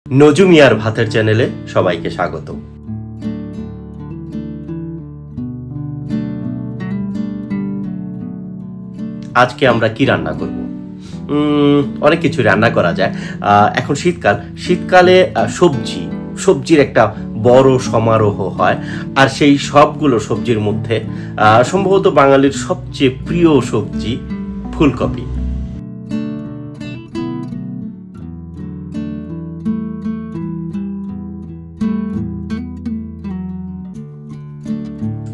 নজু মিয়ার ভাতের চ্যানেলে সবাইকে স্বাগত। আজকে আমরা কি রান্না করব? অনেক কিছু রান্না করা যায়। এখন শীতকালে সবজির একটা বড় সমারোহ হয়, আর সেই সবগুলো সবজির মধ্যে সম্ভবত বাঙালির সবচেয়ে প্রিয় সবজি ফুলকপি।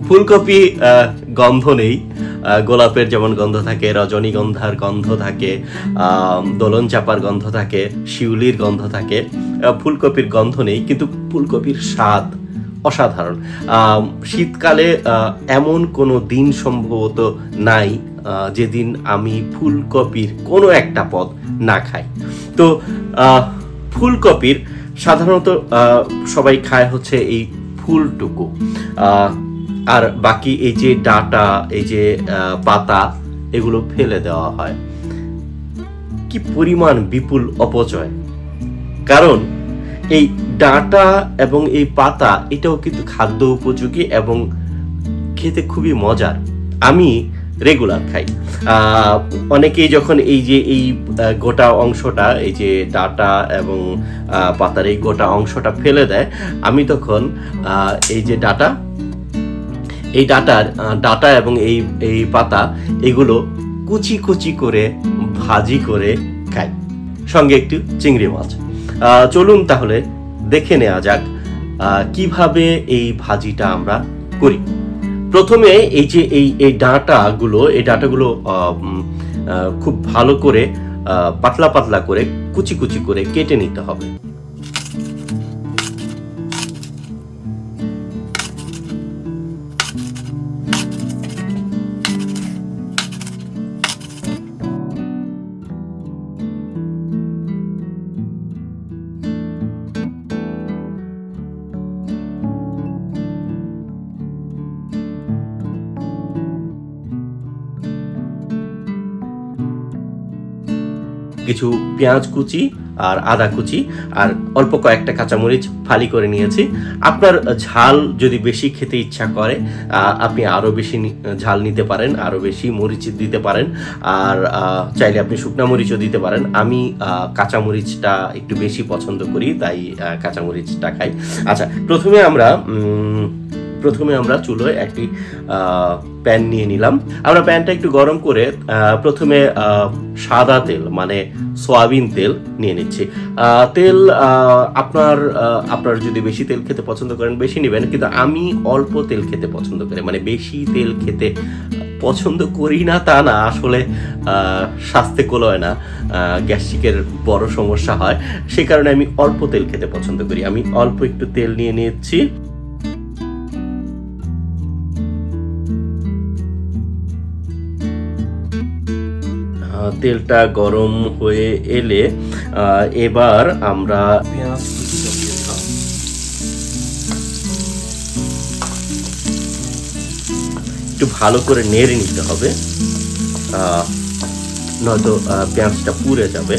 ফুলকপি গন্ধ নেই, গোলাপের যেমন গন্ধ থাকে, রজনীগন্ধার গন্ধ থাকে, দোলন চাপার গন্ধ থাকে, শিউলির গন্ধ থাকে। ফুলকপির গন্ধ নেই, কিন্তু ফুলকপির স্বাদ অসাধারণ। শীতকালে এমন কোনো দিন সম্ভবত নাই যেদিন আমি ফুলকপির কোনো একটা পদ না খাই। তো ফুলকপির সাধারণত সবাই খায় হচ্ছে এই ফুলটুকু, আর বাকি এই যে ডাটা, এই যে পাতা, এগুলো ফেলে দেওয়া হয়। কি পরিমাণ বিপুল অপচয়! কারণ এই ডাটা এবং এই পাতা এটাও কিন্তু খাদ্য উপযোগী এবং খেতে খুবই মজার। আমি রেগুলার খাই। অনেকেই যখন এই যে এই গোটা অংশটা, এই যে ডাটা এবং পাতার এই গোটা অংশটা ফেলে দেয়, আমি তখন এই যে ডাটা এবং এই পাতা, এগুলো কুচি কুচি করে ভাজি করে খাই, সঙ্গে একটু চিংড়ি মাছ। চলুন তাহলে দেখে নেওয়া যাক কিভাবে এই ভাজিটা আমরা করি। প্রথমে এই যে এই ডাটাগুলো খুব ভালো করে পাতলা পাতলা করে কুচি কুচি করে কেটে নিতে হবে। কিছু পেঁয়াজ কুচি আর আদা কুচি আর অল্প কয়েকটা কাঁচামরিচ ফালি করে নিয়েছি। আপনার ঝাল যদি বেশি খেতে ইচ্ছা করে আপনি আরো বেশি ঝাল নিতে পারেন, আরো বেশি মরিচ দিতে পারেন, আর চাইলে আপনি শুকনা মরিচও দিতে পারেন। আমি কাঁচামরিচটা একটু বেশি পছন্দ করি, তাই কাঁচামরিচটা খাই। আচ্ছা, প্রথমে আমরা চুলোয় একটি প্যান নিয়ে নিলাম। আমরা প্যানটা একটু গরম করে প্রথমে সাদা তেল মানে সয়াবিন তেল নিয়ে নিচ্ছি। তেল আপনার যদি বেশি তেল খেতে পছন্দ করেন বেশি নেবেন, কিন্তু আমি অল্প তেল খেতে পছন্দ করি। মানে বেশি তেল খেতে পছন্দ করি না তা না, আসলে স্বাস্থ্যে কোলয় না, গ্যাস্ট্রিকের বড় সমস্যা হয়, সেই কারণে আমি অল্প তেল খেতে পছন্দ করি। আমি অল্প একটু তেল নিয়ে নিচ্ছি। তেলটা গরম হয়ে এলে এবার আমরা পেঁয়াজ কুচিটা দিয়ে দিলাম। একটু ভালো করে নেড়ে নিতে হবে, নয়তো পেঁয়াজটা পুড়ে যাবে।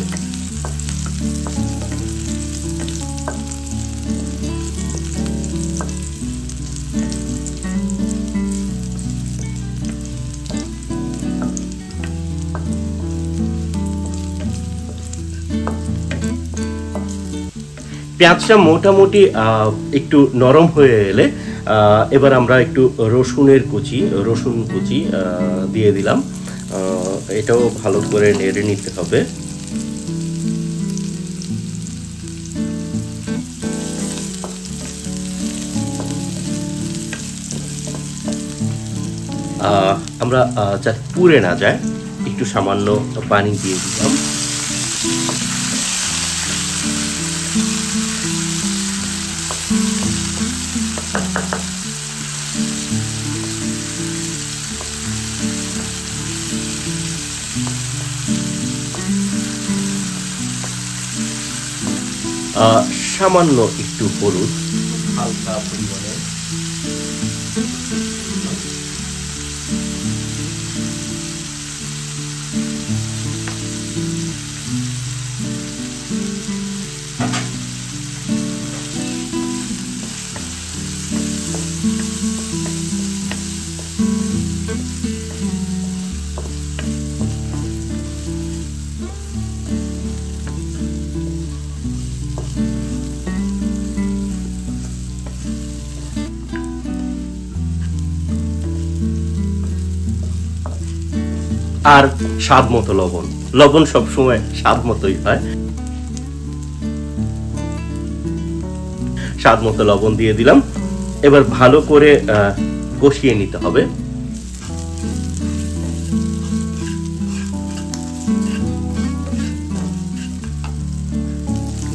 পেঁয়াজটা মোটামুটি একটু নরম হয়ে এলে এবার আমরা একটু রসুন কুচি দিয়ে দিলাম। এটাও ভালো করে নেড়ে নিতে হবে। আমরা যাতে পুড়ে না যায় একটু সামান্য পানি দিয়ে দিলাম। সামান্য একটু হলুদ, হালকা পরিমাণে, আর স্বাদ মতো লবণ। লবণ সবসময় স্বাদ মতোই হয়। স্বাদ মতো লবণ দিয়ে দিলাম। এবার ভালো করে কষিয়ে নিতে হবে।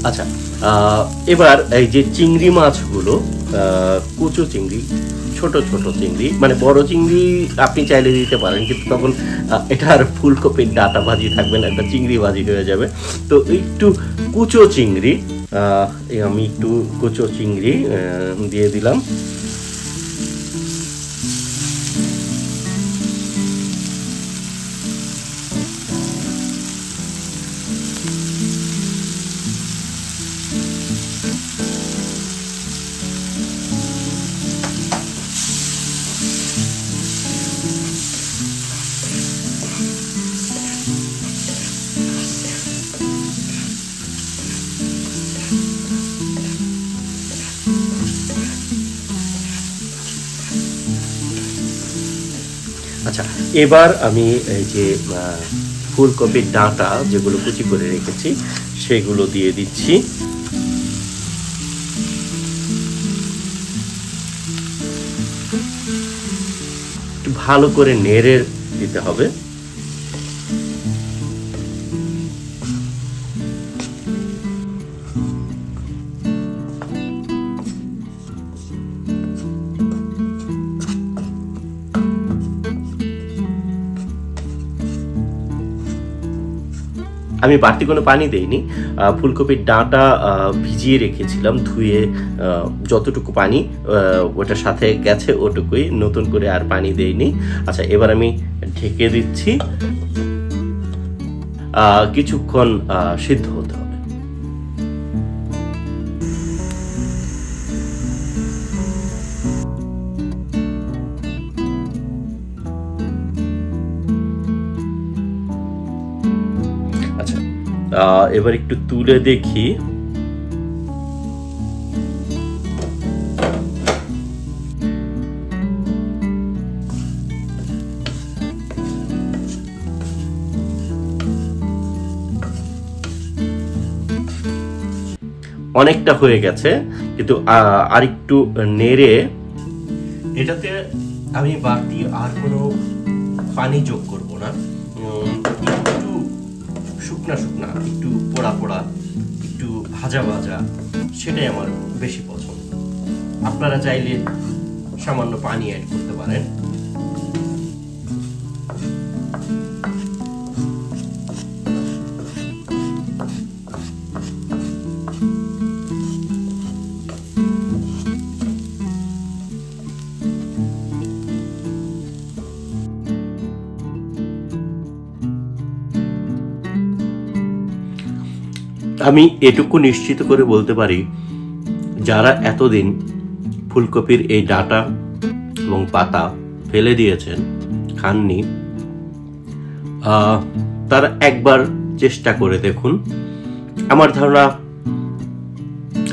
আচ্ছা, এবার এই যে চিংড়ি মাছগুলো, কুচো চিংড়ি, ছোট ছোট চিংড়ি, মানে বড় চিংড়ি আপনি চাইলে দিতে পারেন, কিন্তু তখন এটা আর ফুলকপির ডাটা ভাজি থাকবে না, একটা চিংড়ি ভাজি হয়ে যাবে। তো একটু কুচো চিংড়ি, আমি একটু কুচো চিংড়ি দিয়ে দিলাম। আচ্ছা, এবার আমি এই যে ফুলকপির ডাঁটা যেগুলো কুচি করে রেখেছি সেগুলো দিয়ে দিচ্ছি। একটু ভালো করে নেড়ে দিতে হবে। আমি বাড়তি কোনো পানি দেইনি, ফুলকপির ডাঁটা ভিজিয়ে রেখেছিলাম, ধুয়ে যতটুকু পানি ওটার সাথে গেছে ওটুকুই, নতুন করে আর পানি দেইনি। আচ্ছা, এবার আমি ঢেকে দিচ্ছি, কিছুক্ষণ সিদ্ধ হতে হবে। এবার একটু তুলে দেখি। অনেকটা হয়ে গেছে, কিন্তু আরেকটু নেড়ে এটাতে আমি বাড়তি আর কোনো পানি যোগ করব না। একটু শুকনা শুকনা, একটু পোড়া পোড়া, একটু ভাজা ভাজা, সেটাই আমার বেশি পছন্দ। আপনারা চাইলে সামান্য পানি অ্যাড করতে পারেন। আমি এটুকু নিশ্চিত করে বলতে পারি, যারা এতদিন ফুলকপির এই ডাঁটা এবং পাতা ফেলে দিয়েছেন, খাননি, তারা একবার চেষ্টা করে দেখুন। আমার ধারণা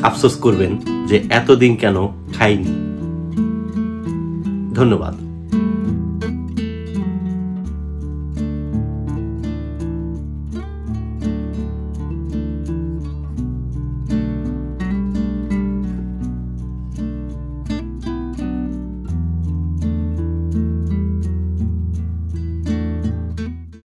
আফসোস করবেন যে এতদিন কেন খাইনি। ধন্যবাদ।